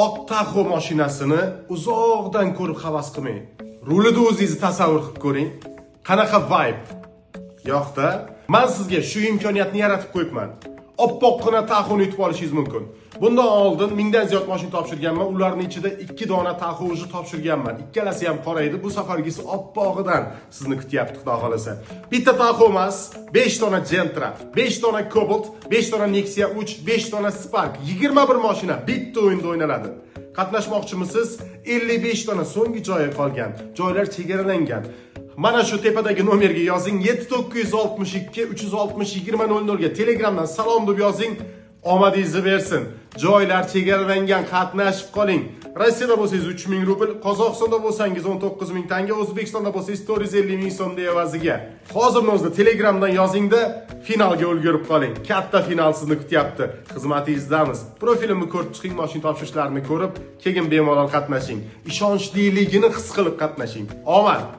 Oq Tahoe mashinasini uzoqdan ko'rib havas qilmang. Rulida o'zingizni tasavvur qilib ko'ring. Qanaqa vibe? Yo'qda, men sizga shu imkoniyatni yaratib qo'yibman. Oppoqqina Tahoe'ni yutib olishingiz mumkin. Bundan oldin mingdan ziyod mashina topshirganman. Ularning ichida 2 dona Tahoe topshirganman. Ikkalasi ham qora edi. Bu safargisi oppog'idan sizni kutyapti, xudo xolasa. Bitta Tahoe emas, 5 dona Gentra, 5 dona Cobalt, 5 dona Nexia 3, 5 dona Spark, 21 mashina bitta o'yinda o'ynaladi. Qatnashmoqchimisiz? 55 dona so'nggi joyi qolgan. Joylar chegaralangan. Mana shu tepadagi nomerga yozing 7962 360 2000 ga Telegramdan salom deb yozing. Omadingizni bersin. Joylar chegaralangan, qatnashib qoling. Rossiyada bo'lsangiz 3000 rubl, Qozog'istonda bo'lsangiz 19000 tanga, O'zbekistonda bo'lsangiz 450 ming so'm evaziga. Hozirning o'zida Telegramdan yozingda finalga ulgurib qoling. Katta final sizni kutyapti. Xizmatingizdamiz. Profilimni ko'rib chiqing, mashina topshirishlarini ko'rib, keyin bemalol qatnashing. Ishonchliligini his qilib qatnashing. Omad!